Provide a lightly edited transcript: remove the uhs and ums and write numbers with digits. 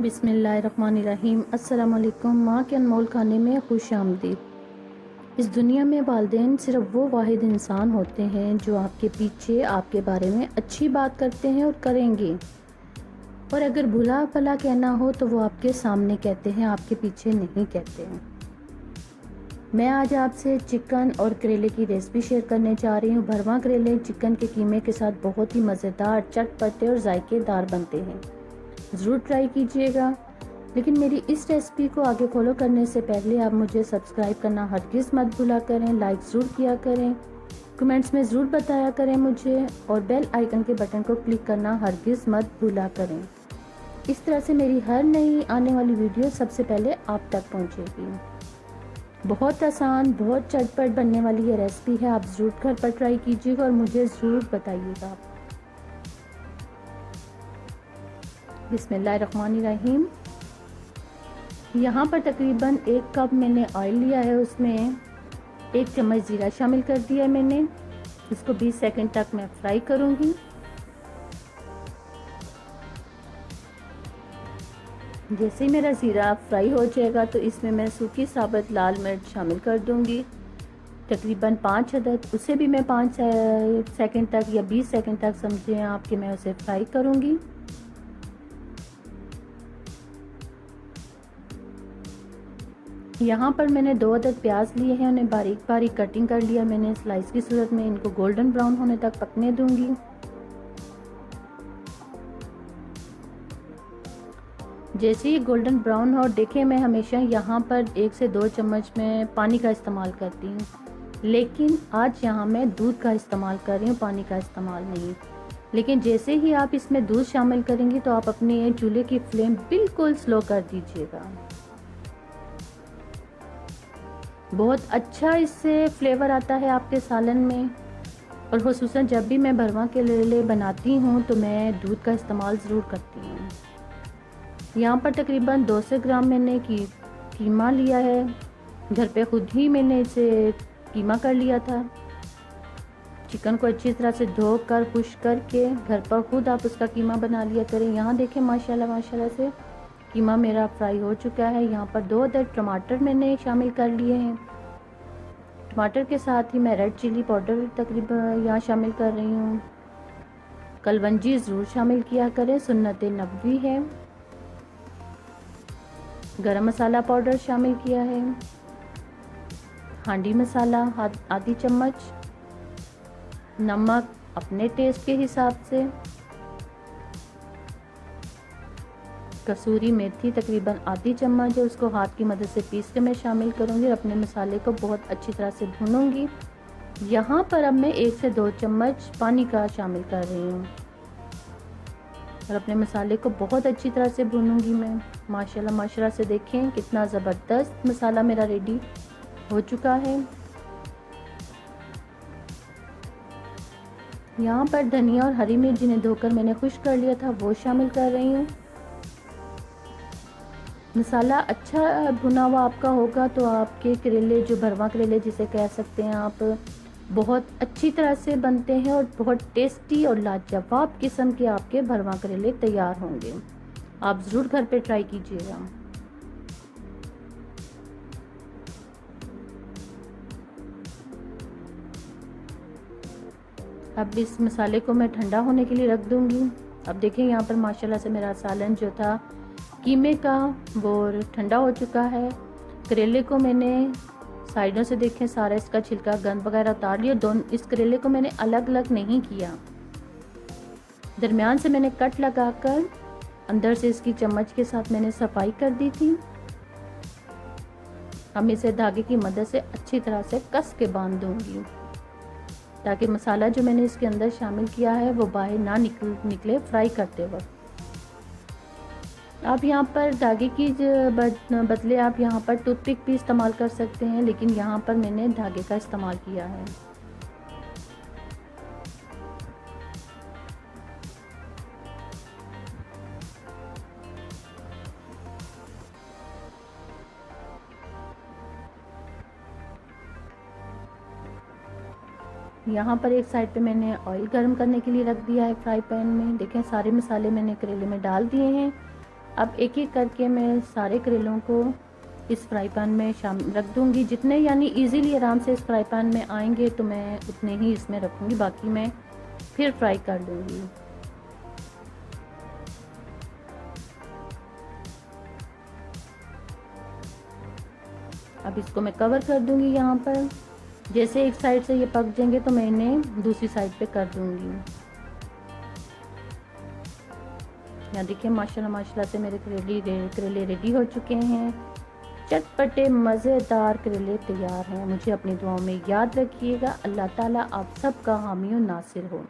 बिस्मिल्लाहिर्रहमानिर्रहीम। अस्सलाम वालेकुम। माँ के अनमोल खाने में खुश आमदीद। इस दुनिया में वालिदैन सिर्फ वो वाहिद इंसान होते हैं जो आपके पीछे आपके बारे में अच्छी बात करते हैं और करेंगे, और अगर बुरा भला कहना हो तो वो आपके सामने कहते हैं, आपके पीछे नहीं कहते हैं। मैं आज आपसे चिकन और करेले की रेसिपी शेयर करने जा रही हूँ। भरवा करेले चिकन के कीमे के साथ बहुत ही मज़ेदार, चटपटे और जायकेदार बनते हैं। ज़रूर ट्राई कीजिएगा। लेकिन मेरी इस रेसिपी को आगे फॉलो करने से पहले आप मुझे सब्सक्राइब करना हरगिज़ मत भूला करें, लाइक ज़रूर किया करें, कमेंट्स में ज़रूर बताया करें मुझे, और बेल आइकन के बटन को क्लिक करना हरगिज़ मत भूला करें। इस तरह से मेरी हर नई आने वाली वीडियो सबसे पहले आप तक पहुंचेगी। बहुत आसान, बहुत चटपट बनने वाली ये रेसिपी है। आप ज़रूर घर पर ट्राई कीजिएगा और मुझे ज़रूर बताइएगा। बिस्मिल्लाहिर्रहमानिर्रहीम। यहाँ पर तकरीबन 1 कप मैंने ऑयल लिया है, उसमें 1 चम्मच ज़ीरा शामिल कर दिया है मैंने। इसको 20 सेकंड तक मैं फ्राई करूँगी। जैसे ही मेरा ज़ीरा फ्राई हो जाएगा तो इसमें मैं सूखी साबुत लाल मिर्च शामिल कर दूँगी, तकरीबन 5 अदद। उसे भी मैं 5 सेकंड तक या 20 सेकंड तक समझें आप कि मैं उसे फ्राई करूँगी। यहाँ पर मैंने 2 अदद प्याज लिए हैं, उन्हें बारीक बारीक कटिंग कर लिया मैंने स्लाइस की सूरत में। इनको गोल्डन ब्राउन होने तक पकने दूंगी। जैसे ही गोल्डन ब्राउन हो, देखें मैं हमेशा यहाँ पर 1 से 2 चम्मच में पानी का इस्तेमाल करती हूँ, लेकिन आज यहाँ मैं दूध का इस्तेमाल कर रही हूँ, पानी का इस्तेमाल नहीं। लेकिन जैसे ही आप इसमें दूध शामिल करेंगी तो आप अपने चूल्हे की फ्लेम बिल्कुल स्लो कर दीजिएगा। बहुत अच्छा इससे फ्लेवर आता है आपके सालन में, और ख़ुसूसन जब भी मैं भरवा के करेले बनाती हूँ तो मैं दूध का इस्तेमाल ज़रूर करती हूँ। यहाँ पर तकरीबन 200 ग्राम मैंने कीमा लिया है। घर पे खुद ही मैंने इसे कीमा कर लिया था। चिकन को अच्छी तरह से धोकर खुश करके घर पर खुद आप उसका कीमा बना लिया करें। यहाँ देखें माशाल्लाह माशाल्लाह से कीमा मेरा फ्राई हो चुका है। यहाँ पर 2 अदद टमाटर मैंने शामिल कर लिए हैं। टमाटर के साथ ही मैं रेड चिली पाउडर तकरीबन यहाँ शामिल कर रही हूँ। कलवंजी ज़रूर शामिल किया करें, सुन्नत नबवी है। गरम मसाला पाउडर शामिल किया है। हांडी मसाला आधी चम्मच। नमक अपने टेस्ट के हिसाब से। कसूरी मेथी तकरीबन आधी चम्मच है, उसको हाथ की मदद से पीस के मैं शामिल करूँगी और अपने मसाले को बहुत अच्छी तरह से भूनूंगी। यहाँ पर अब मैं 1 से 2 चम्मच पानी का शामिल कर रही हूँ और अपने मसाले को बहुत अच्छी तरह से भूनूंगी मैं। माशाल्लाह माशाल्लाह से देखें कितना ज़बरदस्त मसाला मेरा रेडी हो चुका है। यहाँ पर धनिया और हरी मिर्च जिन्हें धोकर मैंने खुश्क कर लिया था वो शामिल कर रही हूँ। मसाला अच्छा भुना हुआ आपका होगा तो आपके करेले, जो भरवा करेले जिसे कह सकते हैं आप, बहुत अच्छी तरह से बनते हैं और बहुत टेस्टी और लाजवाब किस्म के आपके भरवा करेले तैयार होंगे। आप ज़रूर घर पे ट्राई कीजिएगा। अब इस मसाले को मैं ठंडा होने के लिए रख दूंगी। अब देखें यहाँ पर माशाल्लाह से मेरा सालन जो था कीमे का वो ठंडा हो चुका है। करेले को मैंने साइडों से देखें सारा इसका छिलका गंद वगैरह उतार लिया। दोनों इस करेले को मैंने अलग अलग नहीं किया, दरमियान से मैंने कट लगाकर अंदर से इसकी चम्मच के साथ मैंने सफाई कर दी थी। हम इसे धागे की मदद से अच्छी तरह से कस के बांध दूंगी ताकि मसाला जो मैंने इसके अंदर शामिल किया है वो बाहर ना निकले फ्राई करते वक्त। आप यहाँ पर धागे की बदले आप यहाँ पर टूथपिक भी इस्तेमाल कर सकते हैं, लेकिन यहाँ पर मैंने धागे का इस्तेमाल किया है। यहाँ पर एक साइड पे मैंने ऑयल गर्म करने के लिए रख दिया है फ्राई पैन में। देखें सारे मसाले मैंने करेले में डाल दिए हैं। अब एक एक करके मैं सारे करेलों को इस फ्राई पैन में रख दूंगी। जितने यानी इजीली आराम से इस फ्राई पैन में आएंगे तो मैं उतने ही इसमें रखूंगी, बाकी मैं फिर फ्राई कर लूँगी। अब इसको मैं कवर कर दूंगी यहाँ पर। जैसे एक साइड से ये पक जाएंगे तो मैं इन्हें दूसरी साइड पे कर दूंगी। यहाँ देखिए माशाल्लाह माशाल्लाह से मेरे करेले रेडी हो चुके हैं। चटपटे मज़ेदार करेले तैयार हैं। मुझे अपनी दुआओं में याद रखिएगा। अल्लाह ताला आप सबका हामी और नासिर हो।